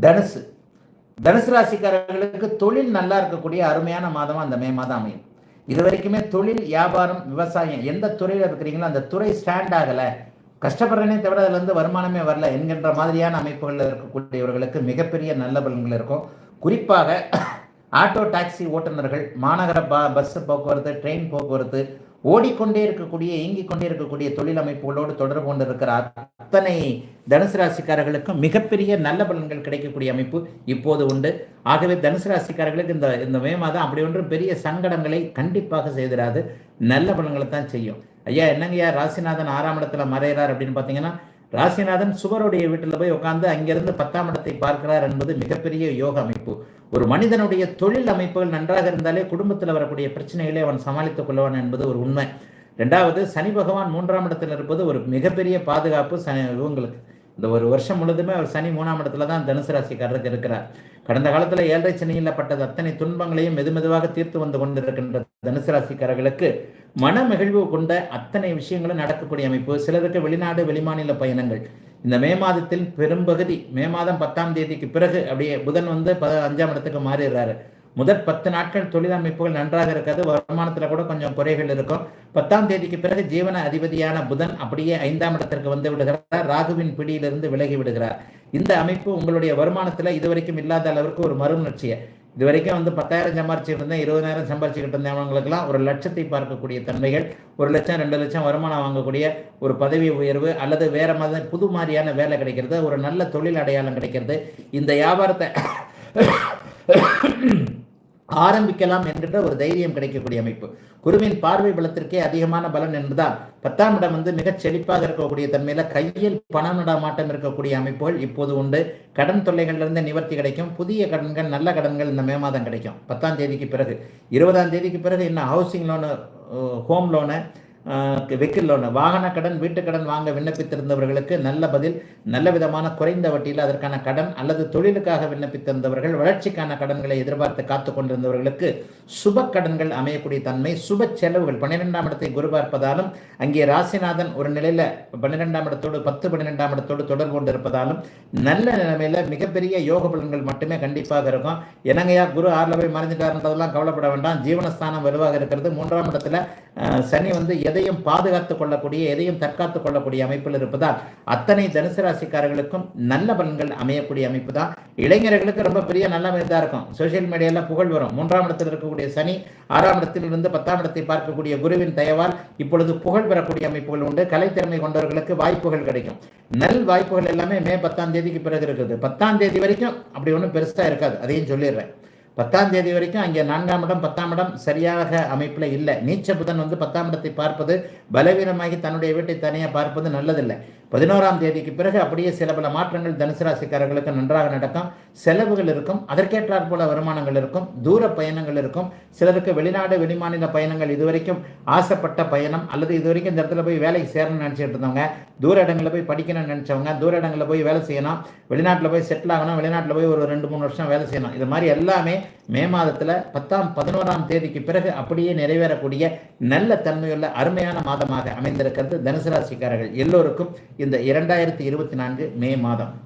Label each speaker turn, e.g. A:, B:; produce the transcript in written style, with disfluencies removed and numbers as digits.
A: தனுசு தனுசு ராசிக்காரர்களுக்கு தொழில் நல்லா இருக்கக்கூடிய அருமையான மாதம் அந்த மே மாதம் அமையும். இது வரைக்குமே தொழில், வியாபாரம், விவசாயம் எந்த துறையில் இருக்கிறீங்களோ அந்த துறை ஸ்டாண்ட் ஆகலை, கஷ்டப்படுறேனே தவிர அதுலேருந்து வருமானமே வரல என்கின்ற மாதிரியான அமைப்புகளில் இருக்கக்கூடியவர்களுக்கு மிகப்பெரிய நல்ல பலன்கள் இருக்கும். குறிப்பாக ஆட்டோ டாக்ஸி ஓட்டுநர்கள், மாநகர பஸ் போக்குவரத்து, ட்ரெயின் போக்குவரத்து, ஓடிக்கொண்டே இருக்கக்கூடிய இயங்கிக் கொண்டே இருக்கக்கூடிய தொழில் அமைப்புகளோடு தொடர்பு கொண்டு இருக்கிற அத்தனை தனுசு ராசிக்காரர்களுக்கும் மிகப்பெரிய நல்ல பலன்கள் கிடைக்கக்கூடிய அமைப்பு இப்போது உண்டு. ஆகவே தனுசு ராசிக்காரர்களுக்கு இந்த மே மாதம் அப்படி ஒன்றும் பெரிய சங்கடங்களை கண்டிப்பாக செய்திடாது, நல்ல பலன்களை தான் செய்யும். ஐயா என்னங்கய்யா ராசிநாதன் 6ஆம் இடத்துல மறைகிறார் அப்படின்னு பார்த்தீங்கன்னா, ராசிநாதன் சுவருடைய வீட்டில் போய் உட்கார்ந்து அங்கிருந்து 10ஆம் இடத்தை பார்க்கிறார் என்பது மிகப்பெரிய யோக அமைப்பு. ஒரு மனிதனுடைய தொழில் அமைப்புகள் நன்றாக இருந்தாலே குடும்பத்தில் வரக்கூடிய பிரச்சனைகளை அவன் சமாளித்துக் கொள்வான் என்பது ஒரு உண்மை. 2வது, சனி பகவான் 3ஆம் இடத்தில் இருப்பது ஒரு மிகப்பெரிய பாதுகாப்பு இவங்களுக்கு. இந்த ஒரு வருஷம் முழுதுமே அவர் சனி 3ஆம் இடத்துல தான் தனுசு ராசிக்காரருக்கு இருக்கிறார். கடந்த காலத்தில் 7.5 சனியில் பட்டது அத்தனை துன்பங்களையும் மெதுமெதுவாக தீர்த்து வந்து கொண்டிருக்கின்ற தனுசு ராசிக்காரர்களுக்கு மன மகிழ்வு கொண்ட அத்தனை விஷயங்களும் நடக்கக்கூடிய அமைப்பு. சிலருக்கு வெளிநாடு வெளிமாநில பயணங்கள். இந்த மே மாதத்தில் பெரும்பகுதி மே மாதம் 10ஆம் தேதிக்கு பிறகு அப்படியே புதன் 5ஆம் இடத்துக்கு மாறிடுறாரு. முதல் 10 நாட்கள் தொழில் அமைப்புகள் நன்றாக இருக்காது, வருமானத்தில் கூட கொஞ்சம் குறைகள் இருக்கும். 10ஆம் தேதிக்கு பிறகு ஜீவன அதிபதியான புதன் அப்படியே 5ஆம் இடத்திற்கு வந்து விடுகிறார், ராகுவின் பிடியிலிருந்து விலகி விடுகிறார். இந்த அமைப்பு உங்களுடைய வருமானத்தில் இதுவரைக்கும் இல்லாத அளவிற்கு ஒரு மறுமலர்ச்சியை, இதுவரைக்கும் 10,000 சம்பாரிச்சுட்டு இருந்தேன், 20,000 சம்பாரிச்சுக்கிட்டு இருந்தவங்களுக்கெல்லாம் 1 லட்சத்தை பார்க்கக்கூடிய தன்மைகள், 1 லட்சம் 2 லட்சம் வருமானம் வாங்கக்கூடிய ஒரு பதவி உயர்வு அல்லது வேற மாதிரி புது மாதிரியான வேலை கிடைக்கிறது, ஒரு நல்ல தொழில் அடையாளம் கிடைக்கிறது. இந்த வியாபாரத்தை ஆரம்பிக்கலாம் என்கின்ற ஒரு தைரியம் கிடைக்கக்கூடிய அமைப்பு. குருவின் பார்வை பலத்திற்கே அதிகமான பலன் என்பதால் 10ஆம் இடம் மிகச் செழிப்பாக இருக்கக்கூடிய தன்மையில கையில் பணம் நடமாட்டம் இருக்கக்கூடிய அமைப்புகள் இப்போது உண்டு. கடன் தொல்லைகளிலிருந்து நிவர்த்தி கிடைக்கும். புதிய கடன்கள், நல்ல கடன்கள் இந்த மே மாதம் கிடைக்கும். 10ஆம் தேதிக்கு பிறகு 20ஆம் தேதிக்கு பிறகு இன்னும் housing loan, home loan, vehicle loan, வாகன கடன், வீட்டு கடன் வாங்க விண்ணப்பித்திருந்தவர்களுக்கு நல்ல பதில், நல்ல விதமான குறைந்த வட்டியில் அதற்கான கடன் அல்லது தொழிலுக்காக விண்ணப்பித்திருந்தவர்கள், வளர்ச்சிக்கான கடன்களை எதிர்பார்த்து காத்து கொண்டிருந்தவர்களுக்கு சுப கடன்கள் அமையக்கூடிய தன்மை. சுப செலவுகள் 12ஆம் இடத்தை குரு பார்ப்பதாலும் அங்கே ராசிநாதன் ஒரு நிலையில் 12ஆம் இடத்தோடு 12ஆம் இடத்தோடு தொடர்பு கொண்டு இருப்பதாலும் நல்ல நிலைமையில மிகப்பெரிய யோக பலன்கள் மட்டுமே கண்டிப்பாக இருக்கும். என்னங்கய்யா குரு 6ல் போய் மறைஞ்சிட்டாருன்றதெல்லாம் கவலைப்பட வேண்டாம். ஜீவனஸ்தானம் வலுவாக இருக்கிறது. 3ஆம் இடத்துல சனி எதையும் பாதுகாத்துக் கொள்ளக்கூடிய, எதையும் தற்காத்துக் கொள்ளக்கூடிய அமைப்பில் இருப்பதால் அத்தனை தனுசு ராசிக்காரர்களுக்கும் நல்ல பலன்கள் அமையக்கூடிய அமைப்பு தான். இளைஞர்களுக்கு ரொம்ப பெரிய நல்ல தான் இருக்கும். சோசியல் மீடியால புகழ் வரும். 3ஆம் இடத்தில் இருக்கக்கூடிய சனி 6ஆம் இடத்திலிருந்து 10ஆம் இடத்தை பார்க்கக்கூடிய குருவின் தயவால் இப்பொழுது புகழ் பெறக்கூடிய அமைப்புகள் உண்டு. கலைத்திறமை கொண்டவர்களுக்கு வாய்ப்புகள் கிடைக்கும். நல் வாய்ப்புகள் எல்லாமே மே 10ஆம் தேதிக்கு பிறகு இருக்குது. 10ஆம் தேதி வரைக்கும் அப்படி ஒன்றும் பெருசா இருக்காது, அதையும் சொல்லிடுறேன். 10ஆம் தேதி வரைக்கும் அங்கே 4ஆம் இடம் 10ஆம் இடம் சரியாக அமைப்பில் இல்லை. நீச்ச புதன் 10ஆம் இடத்தை பார்ப்பது பலவீனமாகி தன்னுடைய வீட்டை தனியாக பார்ப்பது நல்லதில்லை. 11ஆம் தேதிக்கு பிறகு அப்படியே சில பல மாற்றங்கள் தனுசு ராசிக்காரர்களுக்கு நன்றாக நடக்கும். செலவுகள் இருக்கும், அதற்கேற்றாற் போல வருமானங்கள் இருக்கும், தூர பயணங்கள் இருக்கும். சிலருக்கு வெளிநாடு வெளிமாநில பயணங்கள், இதுவரைக்கும் ஆசைப்பட்ட பயணம் அல்லது இதுவரைக்கும் இந்த இடத்துல போய் வேலைக்கு சேரணும்னு நினச்சிட்டு இருந்தவங்க, தூர இடங்களில் போய் படிக்கணும்னு நினச்சவங்க, தூர இடங்களில் போய் வேலை செய்யணும், வெளிநாட்டில் போய் செட்டில் ஆகணும், வெளிநாட்டில் போய் ஒரு 2-3 வருஷம் வேலை செய்யணும், இது மாதிரி எல்லாமே மே மாதத்தில் 11ஆம் தேதிக்கு பிறகு அப்படியே நிறைவேறக்கூடிய நல்ல தன்மையுள்ள அருமையான மாதமாக அமைந்திருக்கிறது தனுசு ராசிக்காரர்கள் எல்லோருக்கும் இந்த 2024 மே மாதம்.